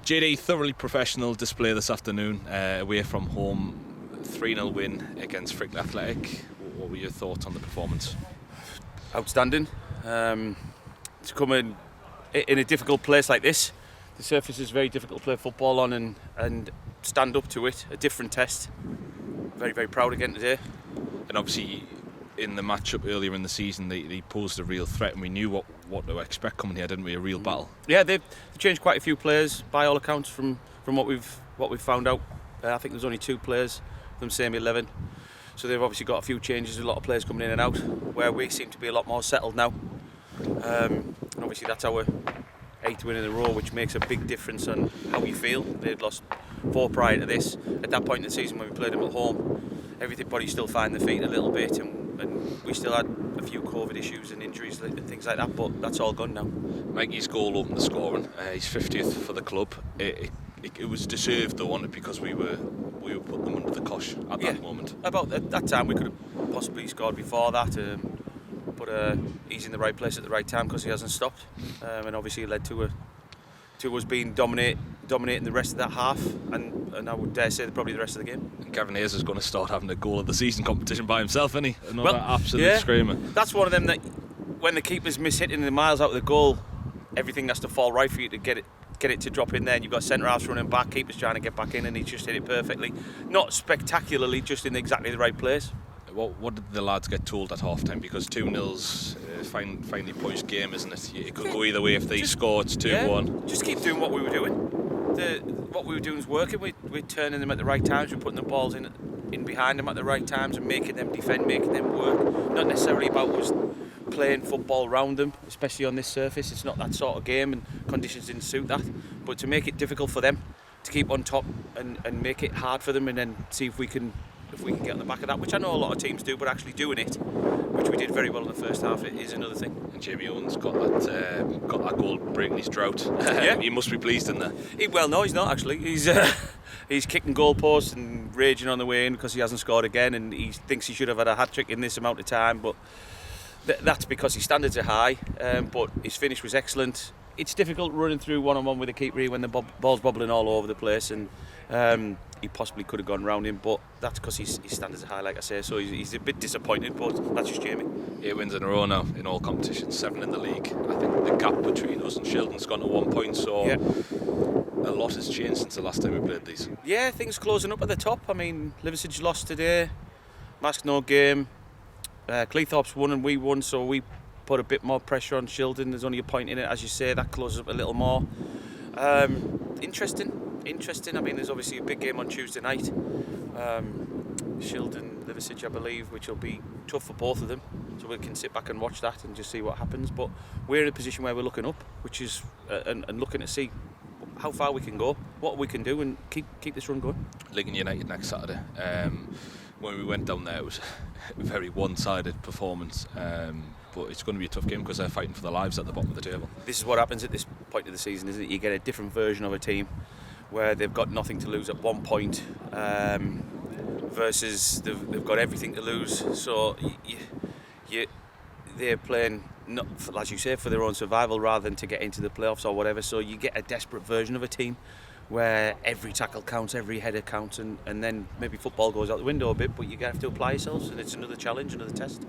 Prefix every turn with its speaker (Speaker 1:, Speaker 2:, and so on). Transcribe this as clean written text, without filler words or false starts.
Speaker 1: JD, thoroughly professional display this afternoon, away from home, 3-0 win against Frickley Athletic. What were your thoughts on the performance?
Speaker 2: Outstanding. To come in a difficult place like this, the surface is very difficult to play football on, and stand up to it, a different test. Very, very proud again today.
Speaker 1: And obviously, in the matchup earlier in the season, they posed a real threat, and we knew what to expect coming here, didn't we? A real battle.
Speaker 2: Yeah, they've changed quite a few players by all accounts from what we've found out. I think there's only 2 players from the same 11, so they've obviously got a few changes. A lot of players coming in and out, where we seem to be a lot more settled now. And obviously that's our 8th win in a row, which makes a big difference on how you feel. They'd lost 4 prior to this. At that point in the season, when we played them at home, everybody still finding their feet a little bit, and we still had a few COVID issues and injuries and things like that, but that's all gone now.
Speaker 1: Mikey's goal opened the scoring. He's 50th for the club. It was deserved though, wasn't it? Because we were putting them under the cosh at that moment.
Speaker 2: About at that time, we could have possibly scored before that, but he's in the right place at the right time because he hasn't stopped, and obviously it led to us being dominating the rest of that half, and I would dare say probably the rest of the game.
Speaker 1: And Gavin Hayes is going to start having a goal of the season competition by himself, isn't he? Another absolute screamer.
Speaker 2: That's one of them that when the keeper's mishitting the miles out of the goal, everything has to fall right for you to get it to drop in there, and you've got centre halves running back, keeper's trying to get back in, and he just hit it perfectly. Not spectacularly, just in exactly the right place.
Speaker 1: What did the lads get told at half time? Because 2-0's finally poised game, isn't it? It could go either way if they score. It's 2-1.
Speaker 2: Just keep doing what we were doing. What we were doing was working. We're turning them at the right times. We're putting the balls in behind them at the right times and making them defend, making them work. Not necessarily about us playing football around them, especially on this surface. It's not that sort of game, and conditions didn't suit that. But to make it difficult for them to keep on top and make it hard for them, and then see if we can get on the back of that, which I know a lot of teams do, but actually doing it, which we did very well in the first half, it is another thing.
Speaker 1: And Jamie Owen's got that goal breaking his drought.
Speaker 2: Yeah.
Speaker 1: He must be pleased in there.
Speaker 2: Well, no, he's not actually. He's kicking goalposts and raging on the way in because he hasn't scored again, and he thinks he should have had a hat-trick in this amount of time, but that's because his standards are high, but his finish was excellent. It's difficult running through one-on-one with a keeper when the ball's bobbling all over the place, and he possibly could have gone round him, but that's because his standards are high, like I say, so he's a bit disappointed, but that's just Jamie.
Speaker 1: 8 wins in a row now in all competitions, 7 in the league. I think the gap between us and Shildon's gone to 1 point, so a lot has changed since the last time we played these.
Speaker 2: Yeah, things closing up at the top. I mean, Liversidge lost today, Mask no game, Cleethorpes won and we won, so we put a bit more pressure on Shildon. There's only a point in it, as you say, that closes up a little more. Interesting. I mean, there's obviously a big game on Tuesday night. Shildon, Liversidge, I believe, which will be tough for both of them. So we can sit back and watch that and just see what happens. But we're in a position where we're looking up, which is and looking to see how far we can go, what we can do, and keep this run going.
Speaker 1: Lincoln United next Saturday. When we went down there, it was a very one-sided performance. But it's going to be a tough game because they're fighting for their lives at the bottom of the table.
Speaker 2: This is what happens at this point of the season, isn't it? You get a different version of a team where they've got nothing to lose at 1 point, versus they've got everything to lose. So they're playing, not, as you say, for their own survival rather than to get into the playoffs or whatever. So you get a desperate version of a team where every tackle counts, every header counts, and then maybe football goes out the window a bit, but you have to apply yourselves, and it's another challenge, another test.